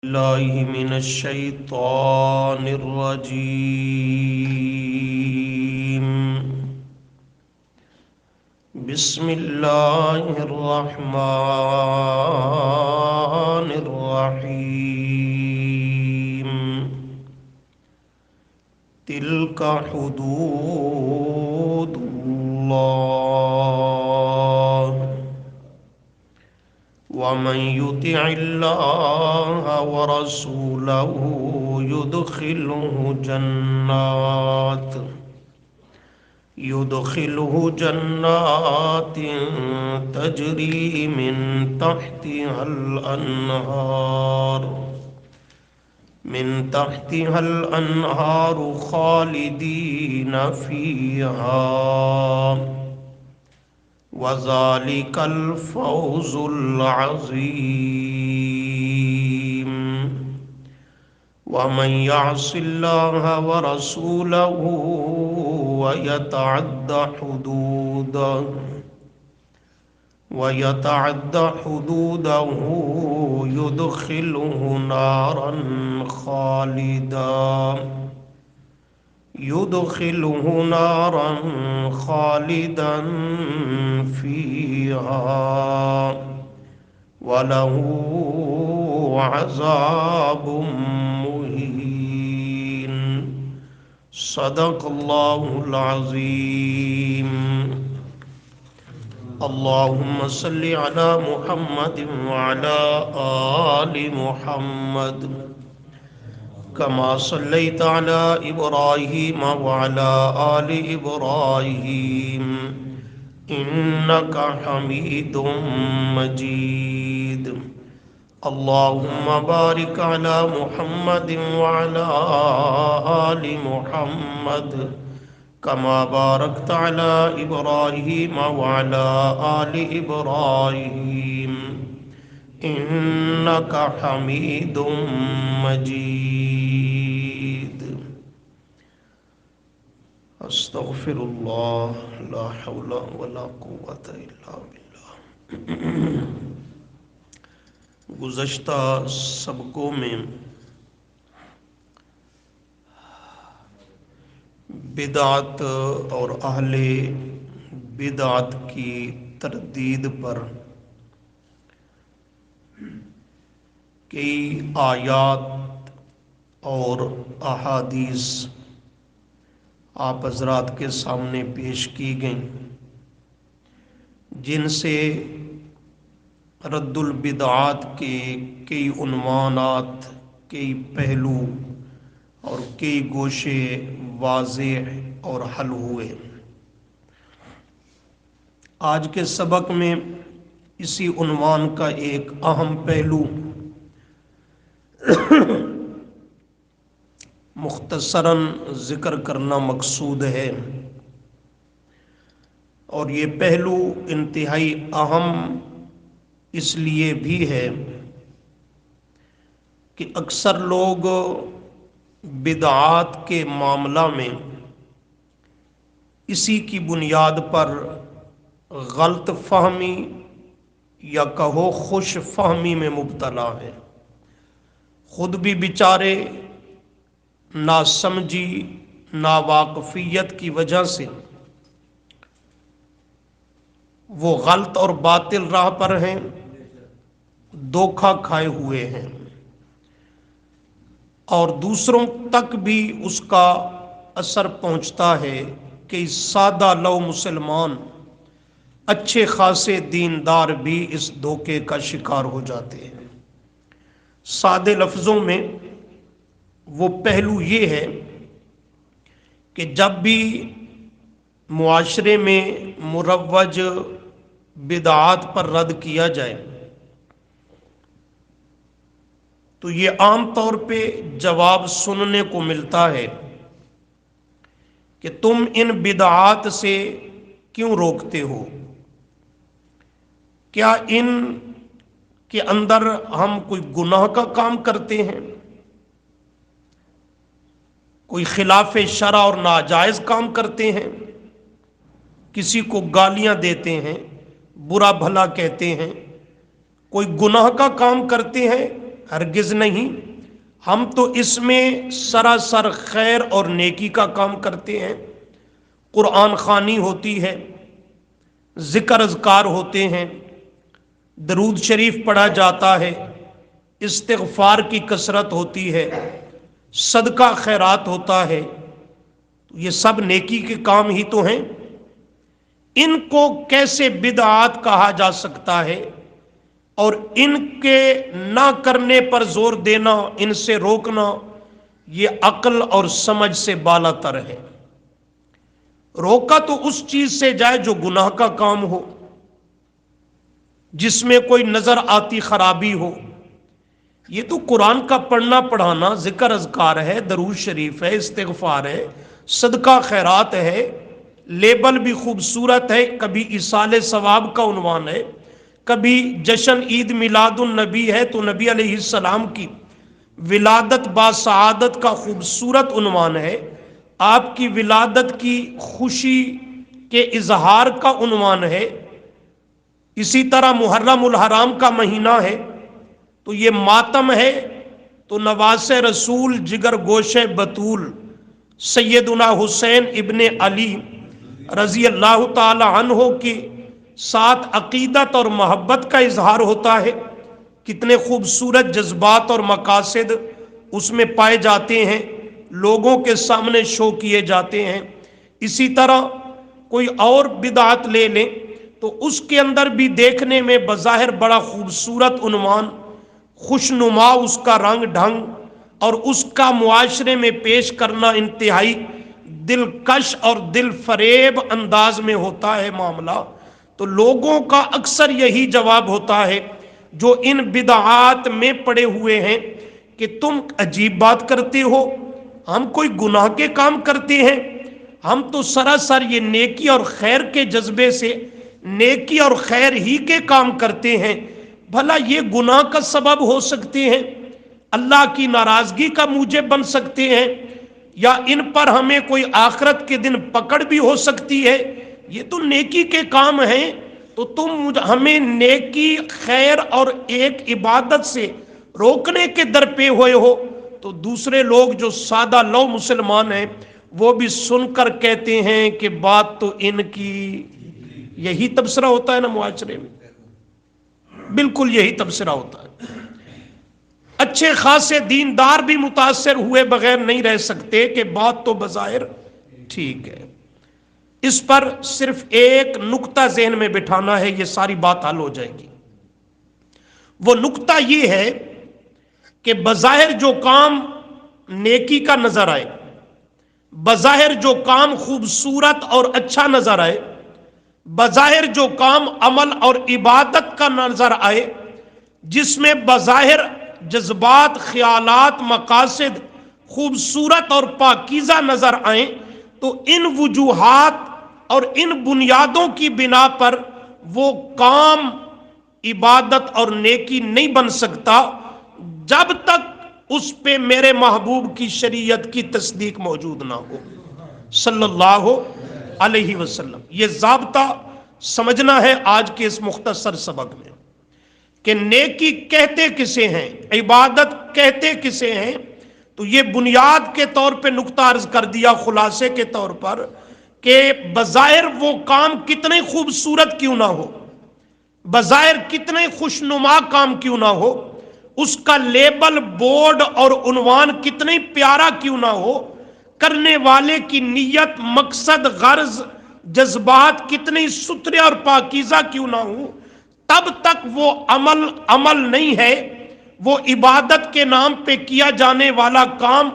الله من الشيطان الرجيم. بسم الله الرحمن الرحيم. تلك حدود الله ومن يطع الله ورسوله يدخله جنات تجري من تحتها الأنهار خالدين فيها وذلك الفوز العظيم. ومن يعص الله ورسوله ويتعد حدوده يدخله نارا خالدا فيها وله عذاب مهين. صدق الله العظيم. اللهم صل على محمد وعلى آل محمد كما صليت على إبراهيم وعلى آل إبراهيم إنك حميد مجيد. اللهم بارك على محمد وعلى آل محمد كما باركت على إبراهيم وعلى آل إبراهيم إنك حميد مجيد. استغفر اللہ لا حول ولا قوة الا باللہ. گزشتہ سبقوں میں بدعت اور اہل بدعت کی تردید پر کئی آیات اور احادیث آپ حضرات کے سامنے پیش کی گئیں، جن سے رد البدعات کے کئی عنوانات، کئی پہلو اور کئی گوشے واضح اور حل ہوئے. آج کے سبق میں اسی عنوان کا ایک اہم پہلو مختصراً ذکر کرنا مقصود ہے، اور یہ پہلو انتہائی اہم اس لیے بھی ہے کہ اکثر لوگ بدعات کے معاملہ میں اسی کی بنیاد پر غلط فہمی یا کہو خوش فہمی میں مبتلا ہے. خود بھی بیچارے ناسمجھی، ناواقفیت کی وجہ سے وہ غلط اور باطل راہ پر ہیں، دھوکہ کھائے ہوئے ہیں، اور دوسروں تک بھی اس کا اثر پہنچتا ہے کہ سادہ لو مسلمان اچھے خاصے دیندار بھی اس دھوکے کا شکار ہو جاتے ہیں. سادے لفظوں میں وہ پہلو یہ ہے کہ جب بھی معاشرے میں مروج بدعات پر رد کیا جائے تو یہ عام طور پہ جواب سننے کو ملتا ہے کہ تم ان بدعات سے کیوں روکتے ہو؟ کیا ان کے اندر ہم کوئی گناہ کا کام کرتے ہیں؟ کوئی خلاف شرع اور ناجائز کام کرتے ہیں، کسی کو گالیاں دیتے ہیں، برا بھلا کہتے ہیں، کوئی گناہ کا کام کرتے ہیں، ہرگز نہیں، ہم تو اس میں سراسر خیر اور نیکی کا کام کرتے ہیں۔ قرآن خوانی ہوتی ہے، ذکر اذکار ہوتے ہیں، درود شریف پڑھا جاتا ہے، استغفار کی کثرت ہوتی ہے، صدقہ خیرات ہوتا ہے، یہ سب نیکی کے کام ہی تو ہیں۔ ان کو کیسے بدعات کہا جا سکتا ہے اور ان کے نہ کرنے پر زور دینا، ان سے روکنا، یہ عقل اور سمجھ سے بالا تر ہے۔ روکا تو اس چیز سے جائے جو گناہ کا کام ہو، جس میں کوئی نظر آتی خرابی ہو۔ یہ تو قرآن کا پڑھنا پڑھانا، ذکر اذکار ہے، درود شریف ہے، استغفار ہے، صدقہ خیرات ہے، لیبل بھی خوبصورت ہے، کبھی ایصال ثواب کا عنوان ہے، کبھی جشن عید میلاد النبی ہے تو نبی علیہ السلام کی ولادت با سعادت کا خوبصورت عنوان ہے، آپ کی ولادت کی خوشی کے اظہار کا عنوان ہے۔ اسی طرح محرم الحرام کا مہینہ ہے تو یہ ماتم ہے، تو نواس رسول جگر گوش بطول سیدنا حسین ابن علی رضی اللہ تعالی عنہ کے ساتھ عقیدت اور محبت کا اظہار ہوتا ہے۔ کتنے خوبصورت جذبات اور مقاصد اس میں پائے جاتے ہیں، لوگوں کے سامنے شو کیے جاتے ہیں۔ اسی طرح کوئی اور بدعت لے لیں تو اس کے اندر بھی دیکھنے میں بظاہر بڑا خوبصورت عنوان، خوشنما اس کا رنگ ڈھنگ اور اس کا معاشرے میں پیش کرنا انتہائی دلکش اور دل فریب انداز میں ہوتا ہے معاملہ، تو لوگوں کا اکثر یہی جواب ہوتا ہے جو ان بدعات میں پڑے ہوئے ہیں کہ تم عجیب بات کرتے ہو، ہم کوئی گناہ کے کام کرتے ہیں؟ ہم تو سراسر یہ نیکی اور خیر کے جذبے سے نیکی اور خیر ہی کے کام کرتے ہیں، بھلا یہ گناہ کا سبب ہو سکتے ہیں، اللہ کی ناراضگی کا موجب بن سکتے ہیں، یا ان پر ہمیں کوئی آخرت کے دن پکڑ بھی ہو سکتی ہے؟ یہ تو نیکی کے کام ہیں، تو تم ہمیں نیکی خیر اور ایک عبادت سے روکنے کے در پہ ہوئے ہو۔ تو دوسرے لوگ جو سادہ لو مسلمان ہیں وہ بھی سن کر کہتے ہیں کہ بات تو ان کی، یہی تبصرہ ہوتا ہے نا معاشرے میں، بالکل یہی تبصرہ ہوتا ہے۔ اچھے خاصے دیندار بھی متاثر ہوئے بغیر نہیں رہ سکتے کہ بات تو بظاہر ٹھیک ہے۔ اس پر صرف ایک نقطہ ذہن میں بٹھانا ہے، یہ ساری بات حل ہو جائے گی۔ وہ نقطہ یہ ہے کہ بظاہر جو کام نیکی کا نظر آئے، بظاہر جو کام خوبصورت اور اچھا نظر آئے، بظاہر جو کام عمل اور عبادت کا نظر آئے، جس میں بظاہر جذبات، خیالات، مقاصد خوبصورت اور پاکیزہ نظر آئیں، تو ان وجوہات اور ان بنیادوں کی بنا پر وہ کام عبادت اور نیکی نہیں بن سکتا جب تک اس پہ میرے محبوب کی شریعت کی تصدیق موجود نہ ہو صلی اللہ علیہ وسلم۔ یہ ضابطہ سمجھنا ہے آج کے اس مختصر سبق میں کہ نیکی کہتے کسے ہیں، عبادت کہتے کسے ہیں۔ تو یہ بنیاد کے طور پہ نقطہ عرض کر دیا خلاصے کے طور پر کہ بظاہر وہ کام کتنے خوبصورت کیوں نہ ہو، بظاہر کتنے خوشنما کام کیوں نہ ہو، اس کا لیبل، بورڈ اور عنوان کتنے پیارا کیوں نہ ہو، کرنے والے کی نیت، مقصد، غرض، جذبات کتنی ستھرے اور پاکیزہ کیوں نہ ہو، تب تک وہ عمل نہیں ہے، وہ عبادت کے نام پہ کیا جانے والا کام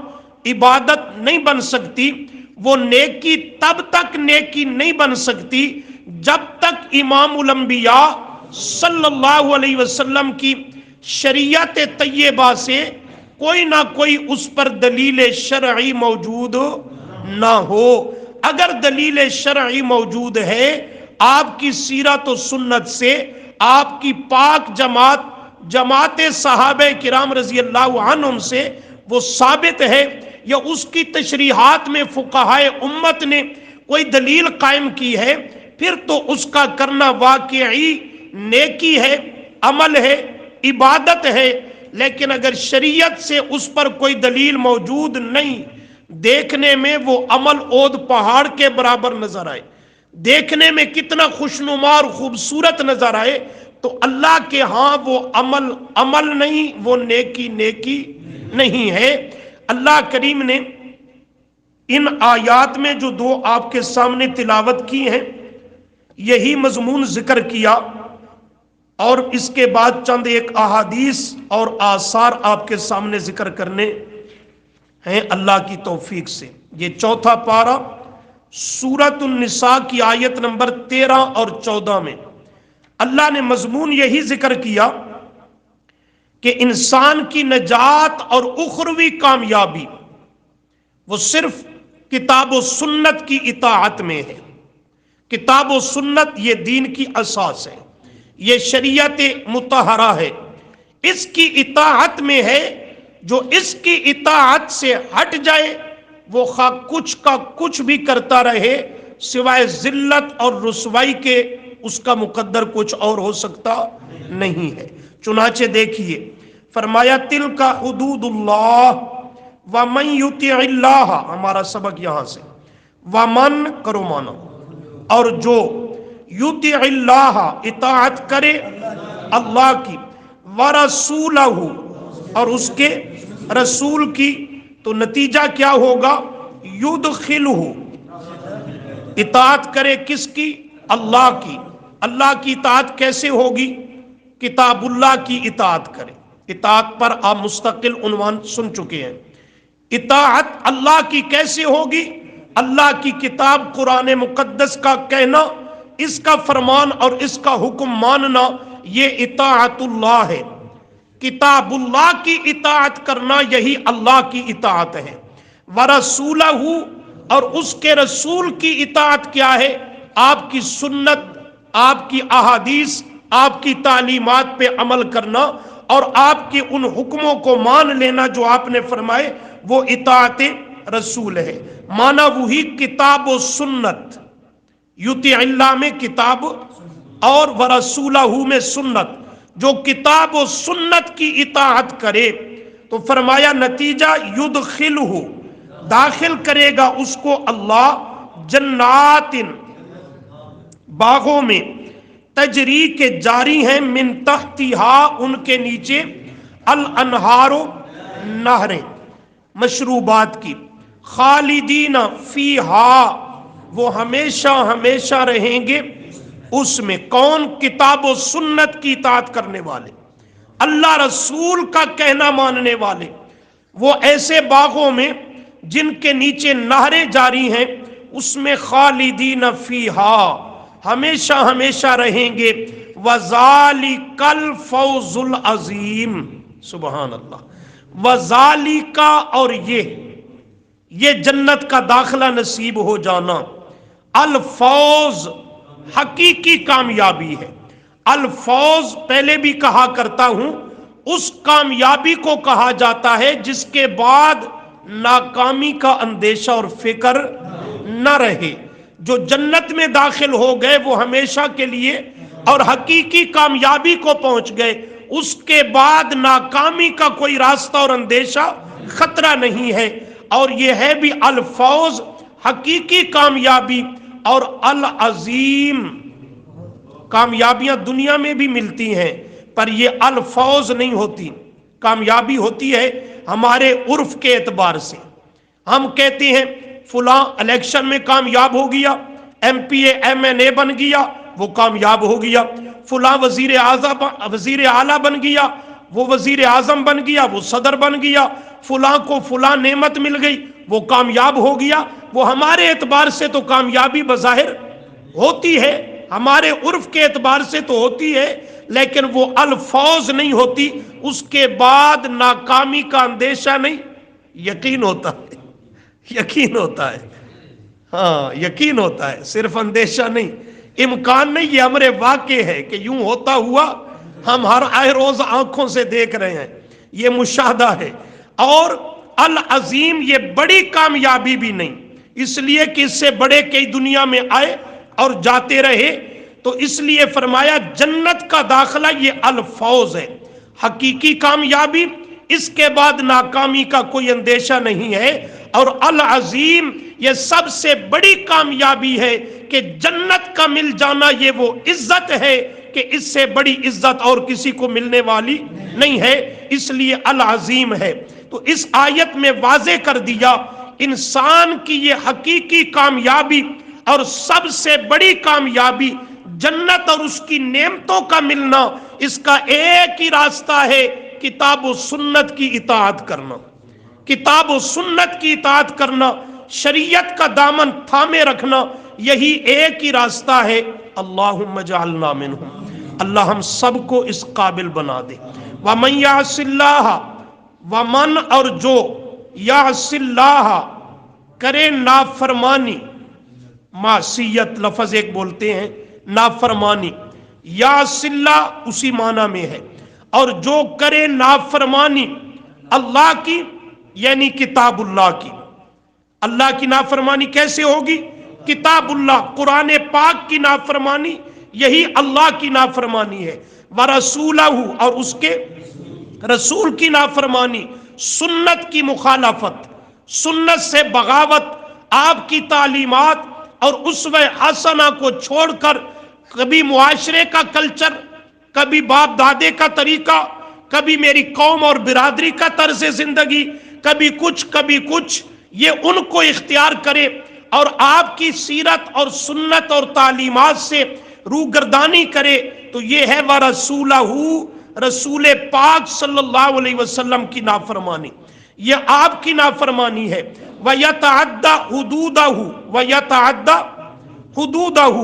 عبادت نہیں بن سکتی، وہ نیکی تب تک نیکی نہیں بن سکتی جب تک امام الانبیاء صلی اللہ علیہ وسلم کی شریعت طیبہ سے کوئی نہ کوئی اس پر دلیل شرعی موجود نہ ہو۔ اگر دلیل شرعی موجود ہے آپ کی سیرت و سنت سے، آپ کی پاک جماعت صحابہ کرام رضی اللہ عنہم سے وہ ثابت ہے، یا اس کی تشریحات میں فقہائے امت نے کوئی دلیل قائم کی ہے، پھر تو اس کا کرنا واقعی نیکی ہے، عمل ہے، عبادت ہے، لیکن اگر شریعت سے اس پر کوئی دلیل موجود نہیں، دیکھنے میں وہ عمل اود پہاڑ کے برابر نظر آئے، دیکھنے میں کتنا خوشنما اور خوبصورت نظر آئے، تو اللہ کے ہاں وہ عمل نہیں، وہ نیکی نہیں ہے۔ اللہ کریم نے ان آیات میں جو دو آپ کے سامنے تلاوت کی ہیں، یہی مضمون ذکر کیا، اور اس کے بعد چند ایک احادیث اور آثار آپ کے سامنے ذکر کرنے ہیں اللہ کی توفیق سے۔ یہ چوتھا پارہ سورۃ النساء کی آیت نمبر 13 اور 14 میں اللہ نے مضمون یہی ذکر کیا کہ انسان کی نجات اور اخروی کامیابی وہ صرف کتاب و سنت کی اطاعت میں ہے۔ کتاب و سنت یہ دین کی اساس ہے، یہ شریعت مطہرہ ہے، اس کی اطاعت میں ہے۔ جو اس کی اطاعت سے ہٹ جائے وہ خواہ کچھ کا کچھ بھی کرتا رہے، سوائے ذلت اور رسوائی کے اس کا مقدر کچھ اور ہو سکتا نہیں ہے۔ چنانچہ دیکھیے فرمایا تلک حدود اللہ ومن یطع اللہ، ہمارا سبق یہاں سے، ومن کرو مانا، اور جو یطع اللہ اطاعت کرے اللہ کی، ورسولہ اور اس کے رسول کی، تو نتیجہ کیا ہوگا؟ یدخلہ، اطاعت کرے کس کی؟ اللہ کی۔ اللہ کی اطاعت کیسے ہوگی؟ کتاب اللہ کی اطاعت کرے۔ اطاعت پر آپ مستقل عنوان سن چکے ہیں۔ اطاعت اللہ کی کیسے ہوگی؟ اللہ کی کتاب قرآن مقدس کا کہنا، اس کا فرمان اور اس کا حکم ماننا، یہ اطاعت اللہ ہے۔ کتاب اللہ کی اطاعت کرنا یہی اللہ کی اطاعت ہے۔ ورسولہ، اور اس کے رسول کی اطاعت کیا ہے؟ آپ کی سنت، آپ کی احادیث، آپ کی تعلیمات پہ عمل کرنا اور آپ کے ان حکموں کو مان لینا جو آپ نے فرمائے، وہ اطاعت رسول ہے۔ مانا وہی کتاب و سنت، یطیع اللہ میں کتاب اور ورسولہ میں سنت۔ جو کتاب و سنت کی اطاعت کرے تو فرمایا نتیجہ یدخلہ، داخل کرے گا اس کو اللہ جنات، باغوں میں، تجری کے جاری ہیں، من تحتہا ان کے نیچے، الانہار نہریں مشروبات کی، خالدین فیہا وہ ہمیشہ ہمیشہ رہیں گے اس میں۔ کون؟ کتاب و سنت کی اطاعت کرنے والے، اللہ رسول کا کہنا ماننے والے، وہ ایسے باغوں میں جن کے نیچے نہریں جاری ہیں، اس میں خالدین فیہا ہمیشہ ہمیشہ رہیں گے۔ وذالک الفوز العظیم، سبحان اللہ۔ وذالک، اور یہ جنت کا داخلہ نصیب ہو جانا، الفوز حقیقی کامیابی ہے۔ الفوز پہلے بھی کہا کرتا ہوں، اس کامیابی کو کہا جاتا ہے جس کے بعد ناکامی کا اندیشہ اور فکر نہ رہے۔ جو جنت میں داخل ہو گئے وہ ہمیشہ کے لیے اور حقیقی کامیابی کو پہنچ گئے، اس کے بعد ناکامی کا کوئی راستہ اور اندیشہ، خطرہ نہیں ہے۔ اور یہ ہے بھی الفوز، حقیقی کامیابی، اور العظیم، کامیابیاں دنیا میں بھی ملتی ہیں پر یہ الفوز نہیں ہوتی۔ کامیابی ہوتی ہے ہمارے عرف کے اعتبار سے، ہم کہتے ہیں فلاں الیکشن میں کامیاب ہو گیا، M P A M N A بن گیا، وہ کامیاب ہو گیا، فلاں وزیر اعلیٰ بن گیا، وہ وزیر اعظم بن گیا، وہ صدر بن گیا، فلاں کو فلاں نعمت مل گئی، وہ کامیاب ہو گیا۔ وہ ہمارے اعتبار سے تو کامیابی بظاہر ہوتی ہے، ہمارے عرف کے اعتبار سے تو ہوتی ہے، لیکن وہ الفوز نہیں ہوتی۔ اس کے بعد ناکامی کا اندیشہ نہیں، یقین ہوتا ہے، یقین ہوتا ہے، ہاں یقین ہوتا ہے، صرف اندیشہ نہیں، امکان نہیں، یہ امر واقع ہے کہ یوں ہوتا ہوا ہم ہر آئے روز آنکھوں سے دیکھ رہے ہیں، یہ مشاہدہ ہے۔ اور العظیم یہ بڑی کامیابی بھی نہیں، اس لیے کہ اس سے بڑے کئی دنیا میں آئے اور جاتے رہے، تو اس لیے فرمایا جنت کا داخلہ یہ الفوز ہے۔ حقیقی کامیابی، اس کے بعد ناکامی کا کوئی اندیشہ نہیں ہے، اور العظیم یہ سب سے بڑی کامیابی ہے کہ جنت کا مل جانا یہ وہ عزت ہے کہ اس سے بڑی عزت اور کسی کو ملنے والی نہیں ہے، اس لیے العظیم ہے۔ تو اس آیت میں واضح کر دیا انسان کی یہ حقیقی کامیابی اور سب سے بڑی کامیابی جنت اور اس کی نعمتوں کا ملنا، اس کا ایک ہی راستہ ہے، کتاب و سنت کی اطاعت کرنا، کتاب و سنت کی اطاعت کرنا، شریعت کا دامن تھامے رکھنا، یہی ایک ہی راستہ ہے۔ اللہم اجعلنا منہم، اللہ ہم سب کو اس قابل بنا دے۔ وَمَن يَعْصِ اللَّهَ، ومن اور جو یعص اللہ کرے نافرمانی، معصیت لفظ ایک بولتے ہیں نافرمانی، یعص اللہ اسی معنی میں ہے، اور جو کرے نافرمانی اللہ کی یعنی کتاب اللہ کی۔ اللہ کی نافرمانی کیسے ہوگی؟ کتاب اللہ قرآن پاک کی نافرمانی یہی اللہ کی نافرمانی ہے، وَرَسُولَهُ اور اس کے رسول کی نافرمانی، سنت کی مخالفت، سنت سے بغاوت، آپ کی تعلیمات اور اسوہ حسنہ کو چھوڑ کر کبھی معاشرے کا کلچر، کبھی باپ دادے کا طریقہ، کبھی میری قوم اور برادری کا طرز زندگی، کبھی کچھ یہ ان کو اختیار کرے اور آپ کی سیرت اور سنت اور تعلیمات سے روگردانی کرے، تو یہ ہے وَرَسُولَهُ، رسول پاک صلی اللہ علیہ وسلم کی نافرمانی، یہ آپ کی نافرمانی ہے۔ وَيَتَعَدَّ حُدُودَهُ، وَيَتَعَدَّ حُدُودَهُ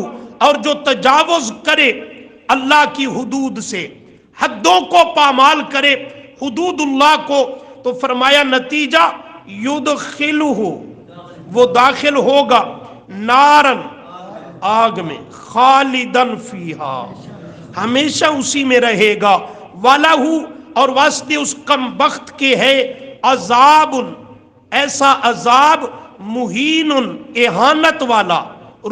اور جو تجاوز کرے اللہ کی حدود سے، حدوں کو پامال کرے، حدود اللہ کو، تو فرمایا نتیجہ یدخلہ، وہ داخل ہوگا نارن، آگ میں، خالدن فیہا، ہمیشہ اسی میں رہے گا، وَلَهُ اور واسطے اس کم بخت کے ہے، عذاب ایسا عذاب، مہین اہانت والا،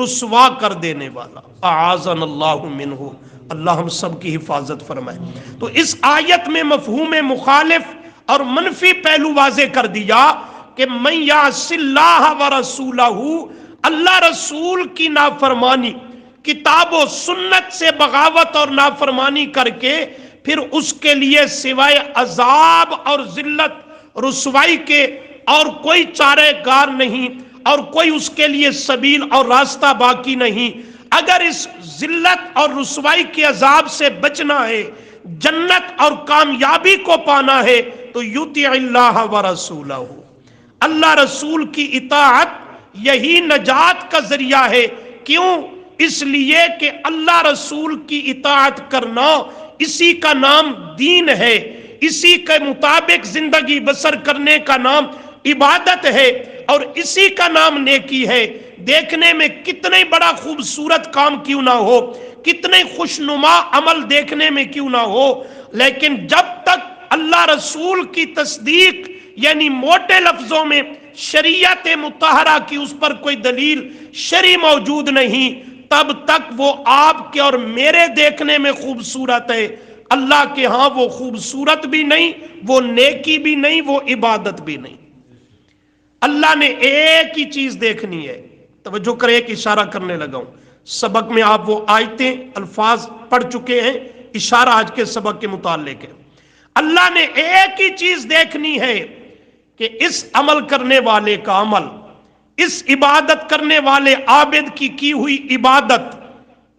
رسوا کر دینے والا، اعاذنا اللہ منہ، اللہ ہم سب کی حفاظت فرمائے۔ تو اس آیت میں مفہوم مخالف اور منفی پہلو واضح کر دیا کہ من یعص اللہ ورسولہ، اللہ رسول کی نافرمانی، کتاب و سنت سے بغاوت اور نافرمانی کر کے پھر اس کے لیے سوائے عذاب اور ذلت رسوائی کے اور کوئی چارہ گار نہیں، اور کوئی اس کے لیے سبیل اور راستہ باقی نہیں۔ اگر اس ذلت اور رسوائی کے عذاب سے بچنا ہے، جنت اور کامیابی کو پانا ہے، تو یطیع اللہ ورسولہ، اللہ رسول کی اطاعت یہی نجات کا ذریعہ ہے۔ کیوں؟ اس لیے کہ اللہ رسول کی اطاعت کرنا، اسی کا نام دین ہے، اسی کے مطابق زندگی بسر کرنے کا نام عبادت ہے، اور اسی کا نام نیکی ہے۔ دیکھنے میں کتنے بڑا خوبصورت کام کیوں نہ ہو، کتنے خوشنما عمل دیکھنے میں کیوں نہ ہو، لیکن جب تک اللہ رسول کی تصدیق یعنی موٹے لفظوں میں شریعت مطہرہ کی اس پر کوئی دلیل شرعی موجود نہیں، تب تک وہ آپ کے اور میرے دیکھنے میں خوبصورت ہے، اللہ کے ہاں وہ خوبصورت بھی نہیں، وہ نیکی بھی نہیں، وہ عبادت بھی نہیں۔ اللہ نے ایک ہی چیز دیکھنی ہے، توجہ کریں، ایک اشارہ کرنے لگا ہوں، سبق میں آپ وہ آیتیں الفاظ پڑھ چکے ہیں، اشارہ آج کے سبق کے متعلق ہے۔ اللہ نے ایک ہی چیز دیکھنی ہے کہ اس عمل کرنے والے کا عمل، اس عبادت کرنے والے عابد کی ہوئی عبادت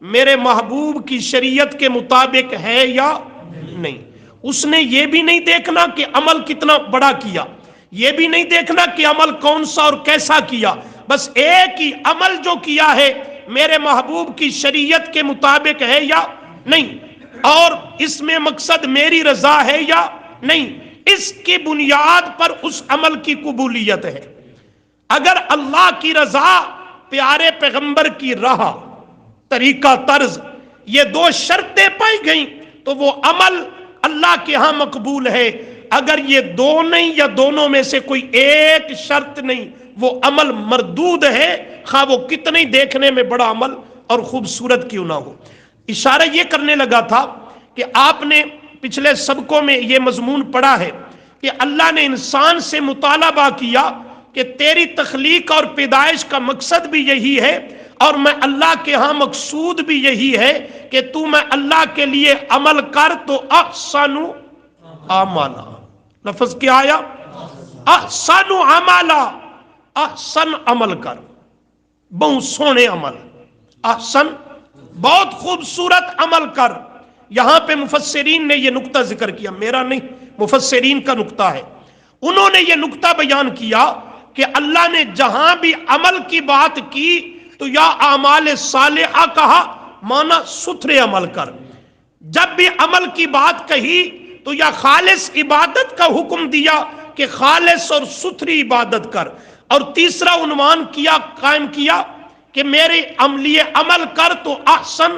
میرے محبوب کی شریعت کے مطابق ہے یا نہیں۔ اس نے یہ بھی نہیں دیکھنا کہ عمل کتنا بڑا کیا، یہ بھی نہیں دیکھنا کہ عمل کون سا اور کیسا کیا، بس ایک ہی عمل جو کیا ہے میرے محبوب کی شریعت کے مطابق ہے یا نہیں، اور اس میں مقصد میری رضا ہے یا نہیں، اس کی بنیاد پر اس عمل کی قبولیت ہے۔ اگر اللہ کی رضا، پیارے پیغمبر کی راہ، طریقہ طرز، یہ دو شرطیں پائی گئیں تو وہ عمل اللہ کے ہاں مقبول ہے۔ اگر یہ دو نہیں یا دونوں میں سے کوئی ایک شرط نہیں، وہ عمل مردود ہے، خواہ وہ کتنے دیکھنے میں بڑا عمل اور خوبصورت کیوں نہ ہو۔ اشارہ یہ کرنے لگا تھا کہ آپ نے پچھلے سبقوں میں یہ مضمون پڑھا ہے کہ اللہ نے انسان سے مطالبہ کیا کہ تیری تخلیق اور پیدائش کا مقصد بھی یہی ہے، اور میں اللہ کے ہاں مقصود بھی یہی ہے کہ تو میں اللہ کے لیے عمل کر تو احسن اعمالا. لفظ کیا آیا؟ احسن اعمالا، احسن عمل کر، بہت سونے عمل، احسن بہت خوبصورت عمل کر. یہاں پہ مفسرین نے یہ نقطہ ذکر کیا، میرا نہیں، مفسرین کا نقطہ ہے. انہوں نے یہ نقطہ بیان کیا کہ اللہ نے جہاں بھی عمل کی بات کی تو یا اعمال صالحہ کہا، مانا ستھرے عمل کر. جب بھی عمل کی بات کہی تو یا خالص عبادت کا حکم دیا کہ خالص اور ستھری عبادت کر، اور تیسرا عنوان کیا، قائم کیا کہ میرے عملی عمل کر تو احسن،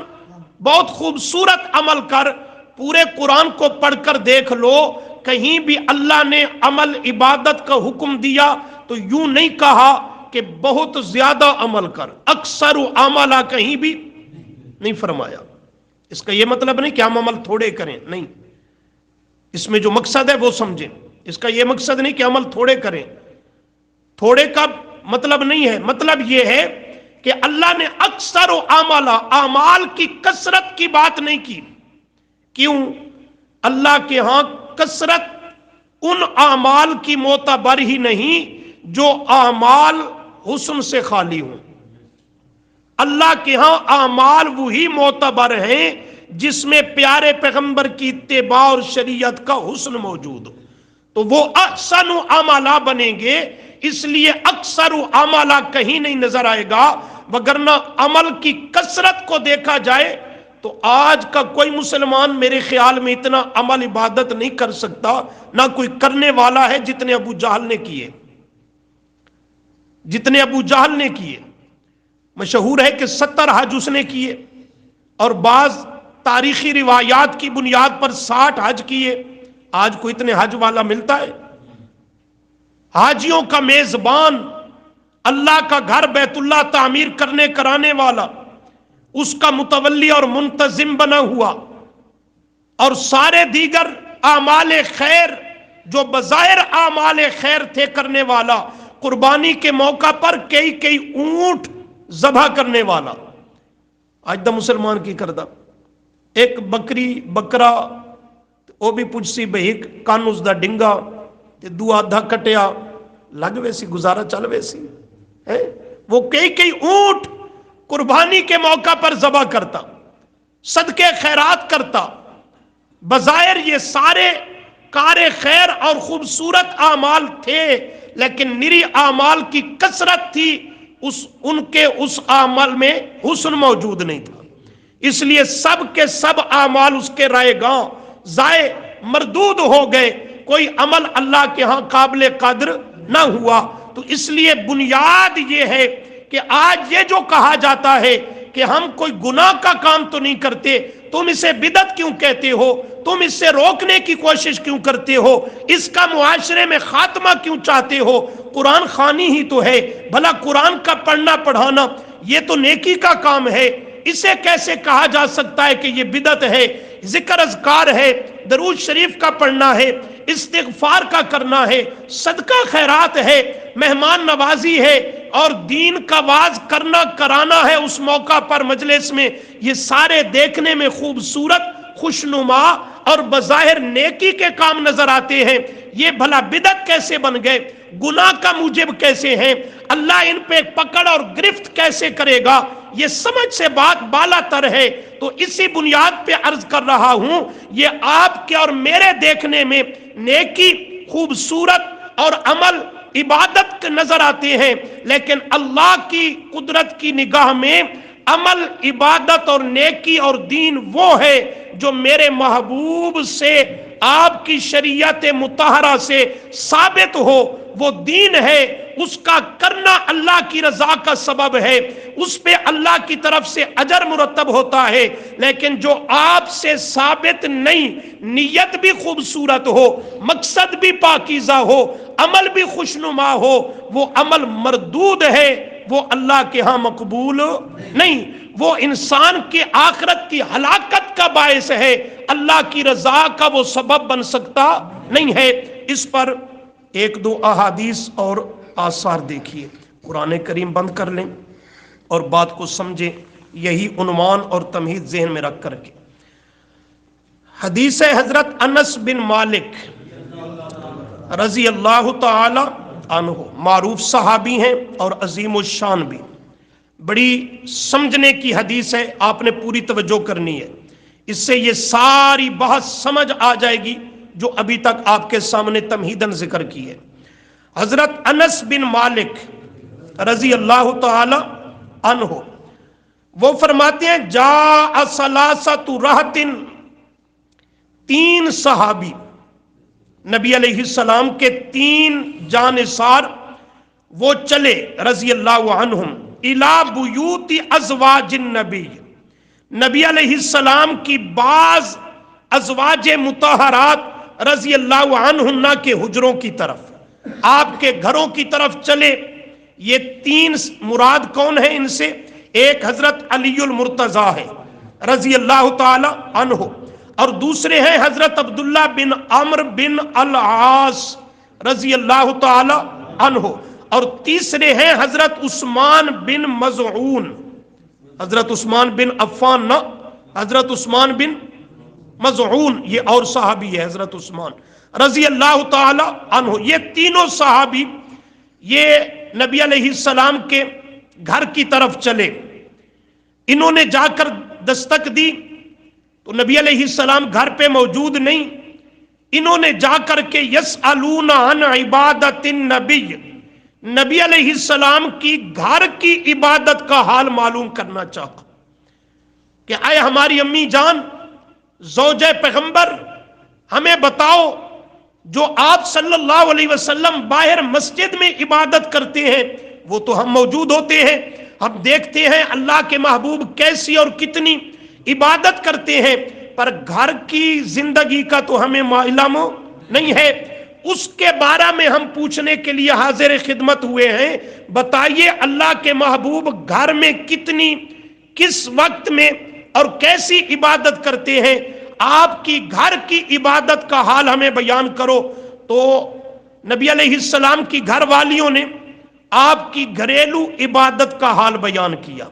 بہت خوبصورت عمل کر. پورے قرآن کو پڑھ کر دیکھ لو، کہیں بھی اللہ نے عمل عبادت کا حکم دیا تو یوں نہیں کہا کہ بہت زیادہ عمل کر، اکثر عملہ کہیں بھی نہیں فرمایا. اس کا یہ مطلب نہیں کہ ہم عمل تھوڑے کریں، نہیں، اس میں جو مقصد ہے وہ سمجھیں. اس کا یہ مقصد نہیں کہ عمل تھوڑے کریں، تھوڑے کا مطلب نہیں ہے. مطلب یہ ہے کہ اللہ نے اکثر عملہ، اعمال کی کثرت کی بات نہیں کی. کیوں؟ اللہ کے ہاں کثرت ان اعمال کی معتبر ہی نہیں جو اعمال حسن سے خالی ہوں. اللہ کے ہاں اعمال وہی معتبر ہیں جس میں پیارے پیغمبر کی اتباع اور شریعت کا حسن موجود ہو، تو وہ احسن عملہ بنیں گے. اس لیے اکثر عملہ کہیں نہیں نظر آئے گا، وگرنہ عمل کی کثرت کو دیکھا جائے تو آج کا کوئی مسلمان میرے خیال میں اتنا عمل عبادت نہیں کر سکتا، نہ کوئی کرنے والا ہے جتنے ابو جہل نے کیے، جتنے ابو جہل نے کیے. مشہور ہے کہ 70 حج اس نے کیے، اور بعض تاریخی روایات کی بنیاد پر 60 حج کیے. آج کوئی اتنے حج والا ملتا ہے؟ حاجیوں کا میزبان، اللہ کا گھر بیت اللہ تعمیر کرنے کرانے والا، اس کا متولی اور منتظم بنا ہوا، اور سارے دیگر اعمال خیر جو بظاہر اعمال خیر تھے کرنے والا، قربانی کے موقع پر کئی اونٹ ذبح کرنے والا. آج دا مسلمان کی کردہ ایک بکری بکرا وہ بھی پوچھ سی بہیک کان اس دا ڈنگا تے دو آدھا کٹیا لگ ویسی گزارا چل ویسی ہے. وہ کئی اونٹ قربانی کے موقع پر ذبح کرتا، صدقے خیرات کرتا. بظاہر یہ سارے کار خیر اور خوبصورت اعمال تھے، لیکن نری اعمال کی کثرت تھی، ان کے اس عمل میں حسن موجود نہیں تھا. اس لیے سب کے سب اعمال اس کے رائے گاں ضائع مردود ہو گئے، کوئی عمل اللہ کے ہاں قابل قدر نہ ہوا. تو اس لیے بنیاد یہ ہے کہ آج یہ جو کہا جاتا ہے کہ ہم کوئی گناہ کا کام تو نہیں کرتے، تم اسے بدعت کیوں کہتے ہو، تم اس سے روکنے کی کوشش کیوں کرتے ہو، اس کا معاشرے میں خاتمہ کیوں چاہتے ہو، قرآن خوانی ہی تو ہے. بھلا قرآن کا پڑھنا پڑھانا یہ تو نیکی کا کام ہے، اسے کیسے کہا جا سکتا ہے کہ یہ بدعت ہے؟ ذکر اذکار ہے، درود شریف کا پڑھنا ہے، استغفار کا کرنا ہے، صدقہ خیرات ہے، مہمان نوازی ہے، اور دین کا واز کرنا کرانا ہے اس موقع پر مجلس میں. یہ سارے دیکھنے میں خوبصورت، خوشنما اور بظاہر نیکی کے کام نظر آتے ہیں. یہ بھلا بدعت کیسے بن گئے؟ گناہ کا موجب کیسے ہیں؟ اللہ ان پہ پکڑ اور گرفت کیسے کرے گا؟ یہ سمجھ سے بات بالا تر ہے. تو اسی بنیاد پہ عرض کر رہا ہوں، یہ آپ کے اور میرے دیکھنے میں نیکی، خوبصورت اور عمل عبادت نظر آتے ہیں، لیکن اللہ کی قدرت کی نگاہ میں عمل، عبادت اور نیکی اور دین وہ ہے جو میرے محبوب سے، آپ کی شریعت مطہرہ سے ثابت ہو. وہ دین ہے، اس کا کرنا اللہ کی رضا کا سبب ہے، اس پہ اللہ کی طرف سے اجر مرتب ہوتا ہے. لیکن جو آپ سے ثابت نہیں، نیت بھی خوبصورت ہو، مقصد بھی پاکیزہ ہو، عمل بھی خوشنما ہو، وہ عمل مردود ہے، وہ اللہ کے ہاں مقبول نہیں. وہ انسان کے آخرت کی ہلاکت کا باعث ہے، اللہ کی رضا کا وہ سبب بن سکتا نہیں ہے۔ اس پر ایک دو احادیث اور آثار دیکھیے، قرآن کریم بند کر لیں اور بات کو سمجھیں، یہی عنوان اور تمہید ذہن میں رکھ کر کے۔ حدیث حضرت انس بن مالک رضی اللہ تعالی عنہ، معروف صحابی ہیں اور عظیم الشان بھی، بڑی سمجھنے کی حدیث ہے، آپ نے پوری توجہ کرنی ہے، اس سے یہ ساری بحث سمجھ آ جائے گی جو ابھی تک آپ کے سامنے تمہیداً ذکر کی ہے۔ حضرت انس بن مالک رضی اللہ تعالی عنہ وہ فرماتے ہیں جاء ثلاثۃ رہط، تین صحابی نبی علیہ السلام کے تین جانثار وہ چلے رضی اللہ عنہم الی بیوت ازواج النبی، نبی علیہ السلام کی بعض ازواج مطہرات رضی اللہ عنہن کے حجروں کی طرف، آپ کے گھروں کی طرف چلے۔ یہ تین مراد کون ہیں ان سے؟ ایک حضرت علی المرتضیٰ ہے رضی اللہ تعالی عنہ، اور دوسرے ہیں حضرت عبداللہ بن عمرو بن العاص رضی اللہ تعالی عنہ، اور تیسرے ہیں حضرت عثمان بن مظعون، حضرت عثمان بن عفان نہ، حضرت عثمان بن مظعون، یہ اور صحابی ہے حضرت عثمان رضی اللہ تعالی عنہ۔ یہ تینوں صحابی یہ نبی علیہ السلام کے گھر کی طرف چلے، انہوں نے جا کر دستک دی تو نبی علیہ السلام گھر پہ موجود نہیں، انہوں نے جا کر کے یسألون عن عبادت النبی، نبی علیہ السلام کی گھر کی عبادت کا حال معلوم کرنا چاہا کہ اے ہماری امی جان زوجہ پیغمبر، ہمیں بتاؤ جو آپ صلی اللہ علیہ وسلم باہر مسجد میں عبادت کرتے ہیں وہ تو ہم موجود ہوتے ہیں، ہم دیکھتے ہیں اللہ کے محبوب کیسی اور کتنی عبادت کرتے ہیں، پر گھر کی زندگی کا تو ہمیں علم نہیں ہے، اس کے بارے میں ہم پوچھنے کے لیے حاضر خدمت ہوئے ہیں۔ بتائیے اللہ کے محبوب گھر میں کتنی، کس وقت میں اور کیسی عبادت کرتے ہیں، آپ کی گھر کی عبادت کا حال ہمیں بیان کرو۔ تو نبی علیہ السلام کی گھر والیوں نے آپ کی گھریلو عبادت کا حال بیان کیا۔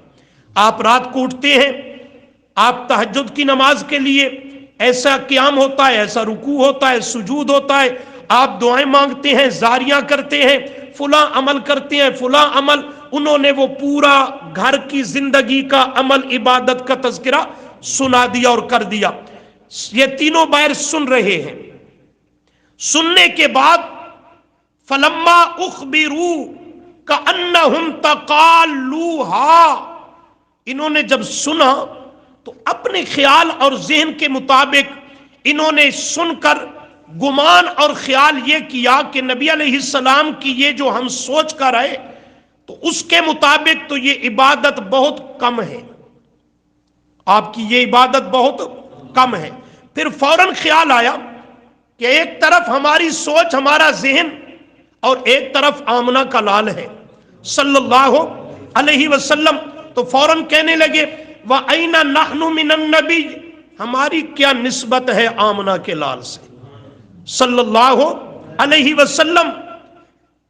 آپ رات کو اٹھتے ہیں، آپ تہجد کی نماز کے لیے ایسا قیام ہوتا ہے، ایسا رکوع ہوتا ہے، سجود ہوتا ہے، آپ دعائیں مانگتے ہیں، زاریاں کرتے ہیں، فلاں عمل کرتے ہیں، فلاں عمل، انہوں نے وہ پورا گھر کی زندگی کا عمل عبادت کا تذکرہ سنا دیا اور کر دیا۔ یہ تینوں باہر سن رہے ہیں، سننے کے بعد فلما اخبروا کأنہم تقالوہا، انہوں نے جب سنا تو اپنے خیال اور ذہن کے مطابق انہوں نے سن کر گمان اور خیال یہ کیا کہ نبی علیہ السلام کی یہ جو ہم سوچ کر آئے تو اس کے مطابق تو یہ عبادت بہت کم ہے، آپ کی یہ عبادت بہت کم ہے۔ پھر فوراً خیال آیا کہ ایک طرف ہماری سوچ، ہمارا ذہن، اور ایک طرف آمنہ کا لال ہے صلی اللہ علیہ وسلم، تو فوراً کہنے لگے وَأَيْنَ نَحْنُ مِنَ النَّبِيِّ، ہماری کیا نسبت ہے آمنہ کے لال سے صلی اللہ علیہ وسلم،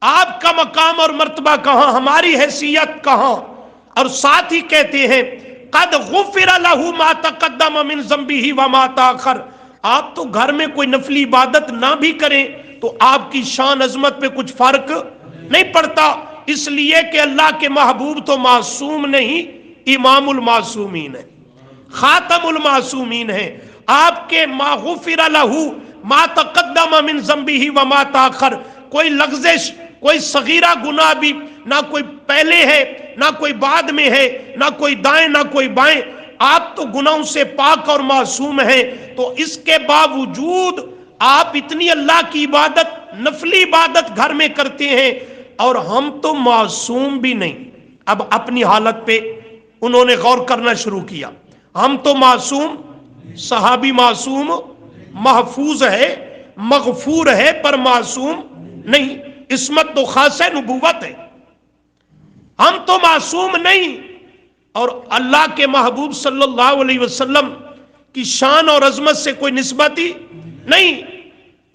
آپ کا مقام اور مرتبہ کہاں، ہماری حیثیت کہاں؟ اور ساتھ ہی کہتے ہیں قد غفر له ما تقدم من ذنبه وما تاخر، آپ تو گھر میں کوئی نفلی عبادت نہ بھی کریں تو آپ کی شان عظمت پہ کچھ فرق نہیں پڑتا، اس لیے کہ اللہ کے محبوب تو معصوم نہیں، امام المعصومین ہے، خاتم المعصومین ہے۔ آپ کے ما غفر له ما تقدم من ذنبه وما تاخر، کوئی لغزش، کوئی صغیرہ گناہ بھی نہ کوئی پہلے ہے نہ کوئی بعد میں ہے، نہ کوئی دائیں نہ کوئی بائیں، آپ تو گناہوں سے پاک اور معصوم ہیں، تو اس کے باوجود آپ اتنی اللہ کی عبادت، نفلی عبادت گھر میں کرتے ہیں اور ہم تو معصوم بھی نہیں۔ اب اپنی حالت پہ انہوں نے غور کرنا شروع کیا، ہم تو معصوم، صحابی معصوم محفوظ ہے، مغفور ہے، پر معصوم نہیں، عصمت تو خاص ہے، نبوت ہے، ہم تو معصوم نہیں، اور اللہ کے محبوب صلی اللہ علیہ وسلم کی شان اور عظمت سے کوئی نسبت ہی نہیں،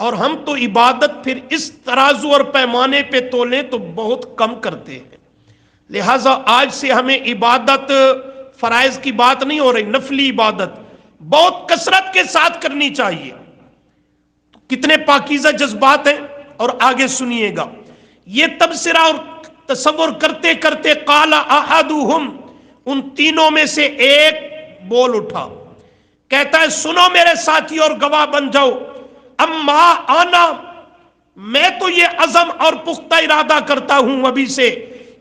اور ہم تو عبادت پھر اس ترازو اور پیمانے پہ تولیں تو بہت کم کرتے ہیں۔ لہٰذا آج سے ہمیں عبادت فرائض کی بات نہیں ہو رہی، نفلی عبادت بہت کثرت کے ساتھ کرنی چاہیے۔ کتنے پاکیزہ جذبات ہیں، اور آگے سنیے گا۔ یہ تبصرہ اور تصور کرتے کرتے قال احدہم، ان تینوں میں سے ایک بول اٹھا، کہتا ہے سنو میرے ساتھی اور گواہ بن جاؤ، اما آنا، میں تو یہ عزم اور پختہ ارادہ کرتا ہوں ابھی سے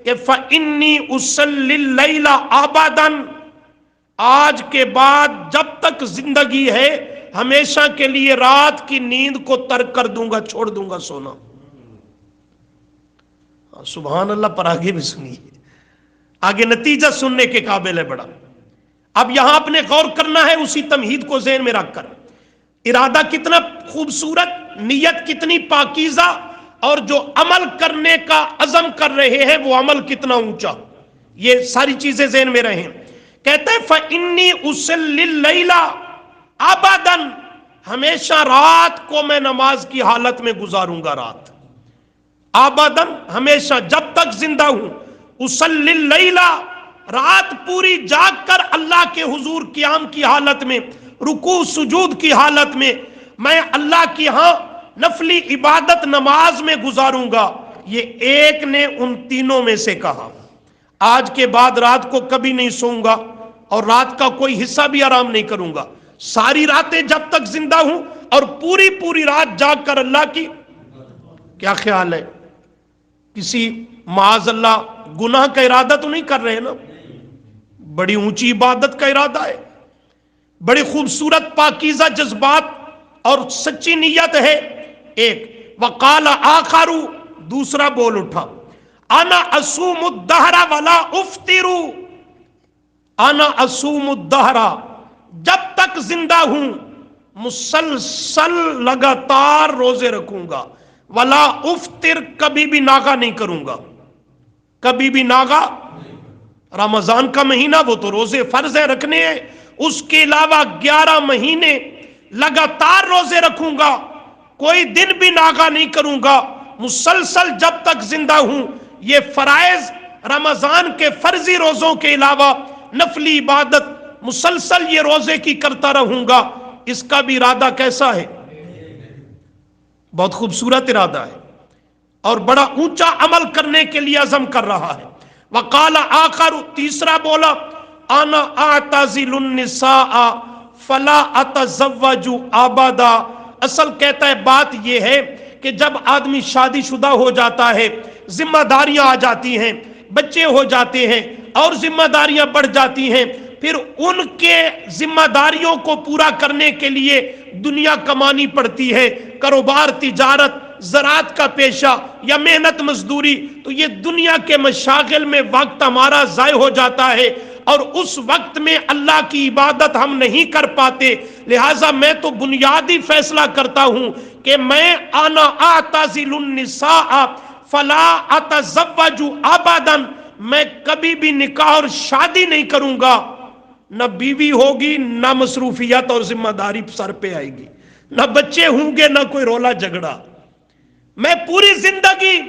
کہ فإنی اصلی اللیل ابدا، آج کے بعد جب تک زندگی ہے ہمیشہ کے لیے رات کی نیند کو ترک کر دوں گا، چھوڑ دوں گا سونا۔ سبحان اللہ، پر آگے بھی سنیے، آگے نتیجہ سننے کے قابل ہے بڑا۔ اب یہاں اپنے غور کرنا ہے اسی تمہید کو ذہن میں رکھ کر، ارادہ کتنا خوبصورت، نیت کتنی پاکیزہ، اور جو عمل کرنے کا عزم کر رہے ہیں وہ عمل کتنا اونچا، یہ ساری چیزیں ذہن میں رہیں۔ کہتا ہے فإنی اصلی اللیل ابدا، ہمیشہ رات کو میں نماز کی حالت میں گزاروں گا، رات ابدا، ہمیشہ جب تک زندہ ہوں، اصلی اللیل، رات پوری جاگ کر اللہ کے حضور قیام کی حالت میں، رکوع سجود کی حالت میں میں اللہ کی ہاں نفلی عبادت نماز میں گزاروں گا۔ یہ ایک نے ان تینوں میں سے کہا، آج کے بعد رات کو کبھی نہیں سوؤں گا اور رات کا کوئی حصہ بھی آرام نہیں کروں گا، ساری راتیں جب تک زندہ ہوں اور پوری پوری رات جاگ کر اللہ کی۔ کیا خیال ہے؟ کسی معاذ اللہ گناہ کا ارادہ تو نہیں کر رہے نا؟ بڑی اونچی عبادت کا ارادہ ہے، بڑی خوبصورت پاکیزہ جذبات اور سچی نیت ہے ایک۔ وقال آخر، دوسرا بول اٹھا، انا اصوم الدہر ولا افطر، انا اصوم الدہر، جب تک زندہ ہوں مسلسل لگاتار روزے رکھوں گا، ولا افطر، کبھی بھی ناغا نہیں کروں گا، کبھی بھی ناغا۔ رمضان کا مہینہ وہ تو روزے فرض ہے رکھنے ہیں، اس کے علاوہ 11 مہینے لگاتار روزے رکھوں گا، کوئی دن بھی ناغا نہیں کروں گا، مسلسل جب تک زندہ ہوں۔ یہ فرائض رمضان کے فرضی روزوں کے علاوہ نفلی عبادت مسلسل یہ روزے کی کرتا رہوں گا۔ اس کا بھی ارادہ کیسا ہے؟ بہت خوبصورت ارادہ ہے اور بڑا اونچا عمل کرنے کے لیے عزم کر رہا ہے۔ وقال آخر، تیسرا بولا، انا اعتزل النساء فلا اتزوج ابدا، اصل کہتا ہے بات یہ ہے کہ جب آدمی شادی شدہ ہو جاتا ہے، ذمہ داریاں آ جاتی ہیں، بچے ہو جاتے ہیں اور ذمہ داریاں بڑھ جاتی ہیں، پھر ان کے ذمہ داریوں کو پورا کرنے کے لیے دنیا کمانی پڑتی ہے، کاروبار، تجارت، زراعت کا پیشہ یا محنت مزدوری، تو یہ دنیا کے مشاغل میں وقت ہمارا ضائع ہو جاتا ہے اور اس وقت میں اللہ کی عبادت ہم نہیں کر پاتے۔ لہٰذا میں تو بنیادی فیصلہ کرتا ہوں کہ میں انا اعتزل النساء فلا اتزوج ابدا، میں کبھی بھی نکاح اور شادی نہیں کروں گا، نہ بیوی ہوگی، نہ مصروفیات اور ذمہ داری سر پہ آئے گی، نہ بچے ہوں گے، نہ کوئی رولا جھگڑا۔ میں پوری زندگی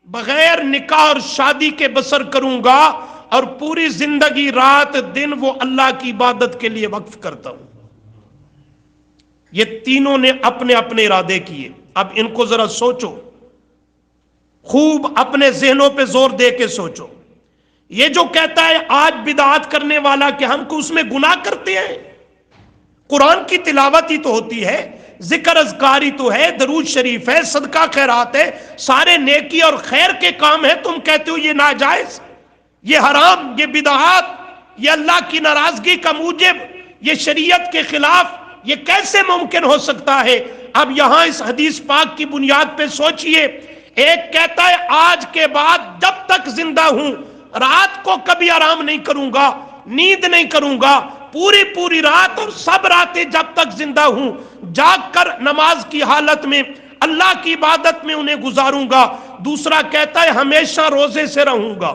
بغیر نکاح اور شادی کے بسر کروں گا اور پوری زندگی رات دن وہ اللہ کی عبادت کے لیے وقف کرتا ہوں۔ یہ تینوں نے اپنے اپنے ارادے کیے۔ اب ان کو ذرا سوچو، خوب اپنے ذہنوں پہ زور دے کے سوچو۔ یہ جو کہتا ہے آج بدعات کرنے والا کہ ہم کو اس میں گناہ کرتے ہیں، قرآن کی تلاوت ہی تو ہوتی ہے، ذکر اذکار ہی تو ہے، درود شریف ہے، صدقہ خیرات ہے، سارے نیکی اور خیر کے کام ہیں، تم کہتے ہو یہ ناجائز، یہ حرام، یہ بدعات، یہ اللہ کی ناراضگی کا موجب، یہ شریعت کے خلاف، یہ کیسے ممکن ہو سکتا ہے؟ اب یہاں اس حدیث پاک کی بنیاد پہ سوچئے، ایک کہتا ہے آج کے بعد جب تک زندہ ہوں رات کو کبھی آرام نہیں کروں گا، نیند نہیں کروں گا، پوری پوری رات اور سب راتیں جب تک زندہ ہوں جاگ کر نماز کی حالت میں اللہ کی عبادت میں انہیں گزاروں گا۔ دوسرا کہتا ہے ہمیشہ روزے سے رہوں گا،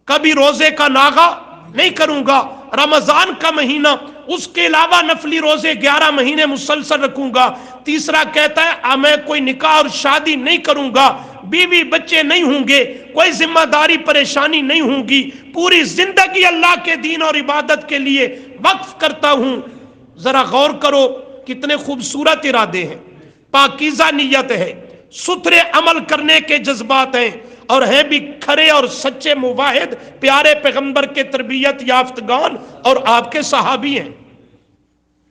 کبھی روزے کا ناغا نہیں کروں گا، رمضان کا مہینہ اس کے علاوہ نفلی روزے 11 مہینے مسلسل رکھوں گا۔ تیسرا کہتا ہے میں کوئی نکاح اور شادی نہیں کروں گا، بیوی بچے نہیں ہوں گے، کوئی ذمہ داری پریشانی نہیں ہوں گی، پوری زندگی اللہ کے دین اور عبادت کے لیے وقف کرتا ہوں۔ ذرا غور کرو کتنے خوبصورت ارادے ہیں، پاکیزہ نیت ہے، ستھرے عمل کرنے کے جذبات ہیں، اور ہیں بھی کھرے اور سچے موحد پیارے پیغمبر کے تربیت یافتگان اور آپ کے صحابی ہیں۔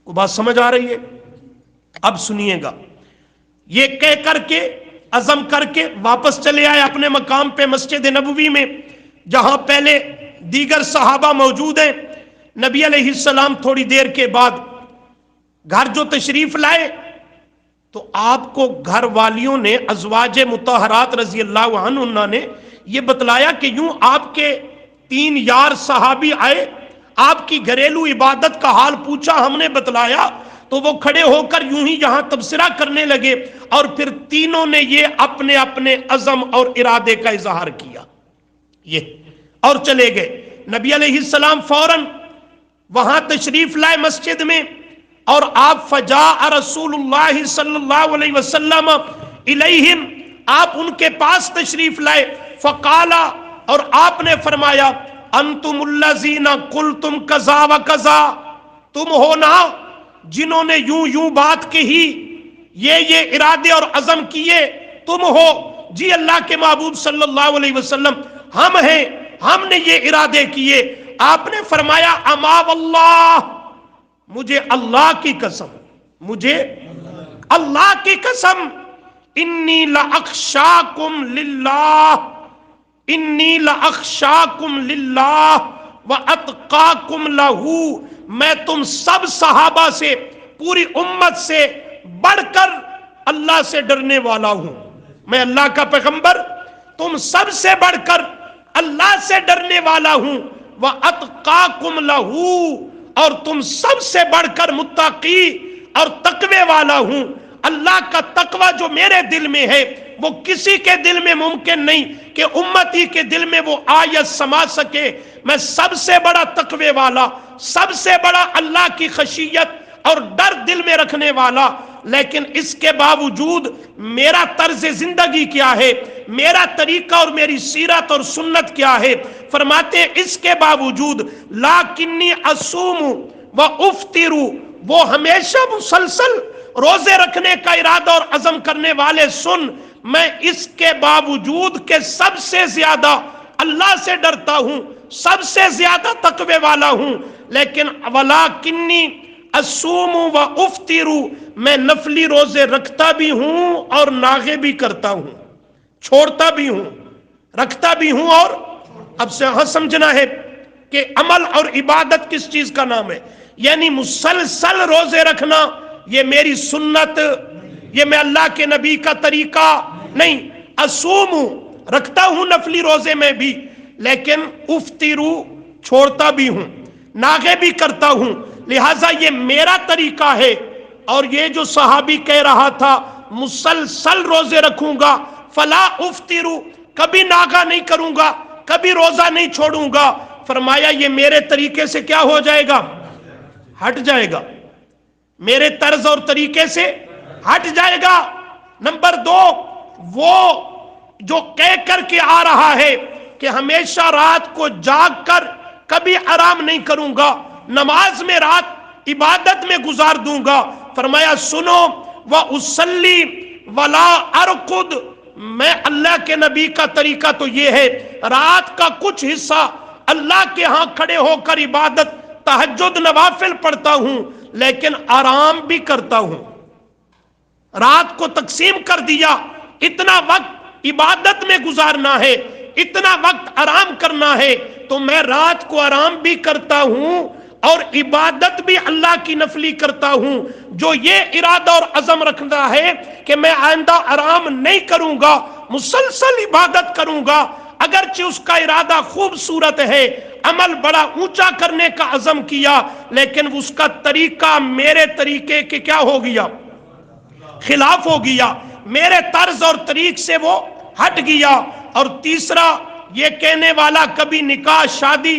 کو بات سمجھ آ رہی ہے؟ اب سنیے گا، یہ کہہ کر کے عزم کر کے واپس چلے آئے اپنے مقام پہ مسجد نبوی میں، جہاں پہلے دیگر صحابہ موجود ہیں۔ نبی علیہ السلام تھوڑی دیر کے بعد گھر جو تشریف لائے تو آپ کو گھر والیوں نے، ازواج مطہرات رضی اللہ عنہن نے یہ بتلایا کہ یوں آپ کے 3 یار صحابی آئے، آپ کی گھریلو عبادت کا حال پوچھا، ہم نے بتلایا تو وہ کھڑے ہو کر یوں ہی یہاں تبصرہ کرنے لگے، اور پھر تینوں نے یہ اپنے اپنے عزم اور ارادے کا اظہار کیا، یہ اور چلے گئے۔ نبی علیہ السلام فوراً وہاں تشریف لائے مسجد میں، اور آپ فجاء رسول اللہ صلی اللہ علیہ وسلم الیہم، آپ ان کے پاس تشریف لائے، فقالا، اور آپ نے فرمایا انتم الذین قلتم کذا و کذا، تم ہو نا جنہوں نے یوں یوں بات کہی، یہ ارادے اور عزم کیے، تم ہو؟ جی اللہ کے محبوب صلی اللہ علیہ وسلم ہم ہیں، ہم نے یہ ارادے کیے۔ آپ نے فرمایا اما واللہ، مجھے اللہ کی قسم، مجھے اللہ کی قسم، انی لاخشاکم للہ، انی لاخشاکم للہ واتقاکم لہ، میں تم سب صحابہ سے، پوری امت سے بڑھ کر اللہ سے ڈرنے والا ہوں۔ میں اللہ کا پیغمبر تم سب سے بڑھ کر اللہ سے ڈرنے والا ہوں، واتقاکم لہ، اور تم سب سے بڑھ کر متقی اور تقوی والا ہوں۔ اللہ کا تقوی جو میرے دل میں ہے وہ کسی کے دل میں ممکن نہیں کہ امتی کے دل میں وہ آیت سما سکے۔ میں سب سے بڑا تقوی والا، سب سے بڑا اللہ کی خشیت اور ڈر دل میں رکھنے والا، لیکن اس کے باوجود میرا طرز زندگی کیا ہے، میرا طریقہ اور میری سیرت اور سنت کیا ہے؟ فرماتے ہیں اس کے باوجود لاکنی اصوم و افطر، وہ ہمیشہ مسلسل روزے رکھنے کا ارادہ اور عزم کرنے والے سن، میں اس کے باوجود کہ سب سے زیادہ اللہ سے ڈرتا ہوں، سب سے زیادہ تقوی والا ہوں، لیکن ولاکنی اصوم و افطر، میں نفلی روزے رکھتا بھی ہوں اور ناغے بھی کرتا ہوں، چھوڑتا بھی ہوں، رکھتا بھی ہوں۔ اور اب سے ہاں سمجھنا ہے کہ عمل اور عبادت کس چیز کا نام ہے، یعنی مسلسل روزے رکھنا یہ میری سنت، یہ میں اللہ کے نبی کا طریقہ نہیں۔ اصوم، رکھتا ہوں نفلی روزے میں بھی، لیکن افطرو، چھوڑتا بھی ہوں، ناغے بھی کرتا ہوں، لہٰذا یہ میرا طریقہ ہے۔ اور یہ جو صحابی کہہ رہا تھا مسلسل روزے رکھوں گا، فلا افطرو، کبھی ناغا نہیں کروں گا، کبھی روزہ نہیں چھوڑوں گا، فرمایا یہ میرے طریقے سے کیا ہو جائے گا؟ ہٹ جائے گا، میرے طرز اور طریقے سے ہٹ جائے گا۔ نمبر 2، وہ جو کہہ کر کے آ رہا ہے کہ ہمیشہ رات کو جاگ کر کبھی آرام نہیں کروں گا، نماز میں رات عبادت میں گزار دوں گا، فرمایا سنو وَأُصَلِّي وَلَا أَرْقُدْ، میں اللہ کے نبی کا طریقہ تو یہ ہے رات کا کچھ حصہ اللہ کے ہاں کھڑے ہو کر عبادت، تہجد، نوافل پڑھتا ہوں، لیکن آرام بھی کرتا ہوں۔ رات کو تقسیم کر دیا، اتنا وقت عبادت میں گزارنا ہے، اتنا وقت آرام کرنا ہے، تو میں رات کو آرام بھی کرتا ہوں اور عبادت بھی اللہ کی نفلی کرتا ہوں۔ جو یہ ارادہ اور عزم رکھتا ہے کہ میں آئندہ آرام نہیں کروں گا، مسلسل عبادت کروں گا، اگرچہ اس کا ارادہ خوبصورت ہے، عمل بڑا اونچا کرنے کا عزم کیا، لیکن اس کا طریقہ میرے طریقے کے کیا ہو گیا؟ خلاف ہو گیا، میرے طرز اور طریق سے وہ ہٹ گیا۔ اور تیسرا، یہ کہنے والا کبھی نکاح شادی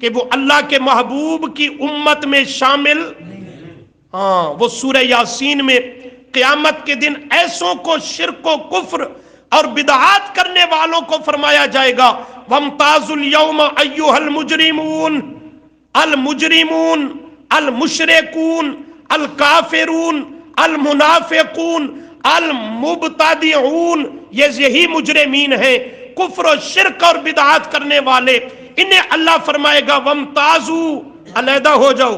کہ وہ اللہ کے محبوب کی امت میں شامل، ہاں وہ سورہ یاسین میں قیامت کے دن ایسوں کو شرک و کفر اور بدعات کرنے والوں کو فرمایا جائے گا وَامْتَازُوا الْيَوْمَ أَيُّهَا الْمُجْرِمُونَ المجرمون المشرکون الکافرون المنافقون المبتدعون، یہی مجرمین ہیں، کفر و شرک اور بدعات کرنے والے، انہیں اللہ فرمائے گا وَامْتَازُوا، علیحدہ ہو جاؤ،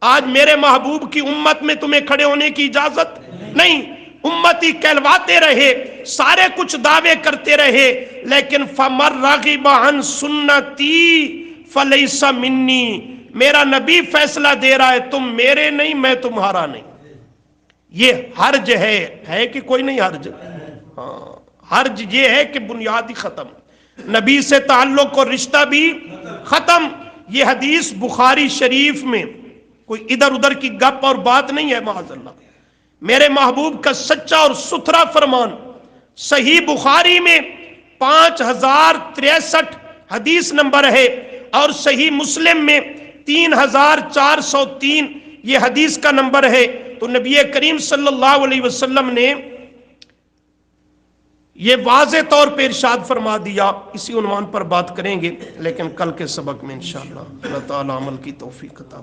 آج میرے محبوب کی امت میں تمہیں کھڑے ہونے کی اجازت نہیں۔ امتی کہلواتے رہے، سارے کچھ دعوے کرتے رہے، لیکن فَمَن رَغِبَ عَن سُنَّتِي فَلَيْسَ مِنِّي، میرا نبی فیصلہ دے رہا ہے تم میرے نہیں میں تمہارا نہیں۔ یہ حرج ہے کہ کوئی نہیں حرج؟ ہاں حرج یہ ہے کہ بنیادی ختم، نبی سے تعلق اور رشتہ بھی ختم۔ یہ حدیث بخاری شریف میں، کوئی ادھر ادھر کی گپ اور بات نہیں ہے، معاذ اللہ، میرے محبوب کا سچا اور ستھرا فرمان۔ صحیح بخاری میں 5063 حدیث نمبر ہے، اور صحیح مسلم میں 3403 یہ حدیث کا نمبر ہے۔ تو نبی کریم صلی اللہ علیہ وسلم نے یہ واضح طور پہ ارشاد فرما دیا۔ اسی عنوان پر بات کریں گے، لیکن کل کے سبق میں انشاءاللہ اللہ تعالی عمل کی توفیق عطا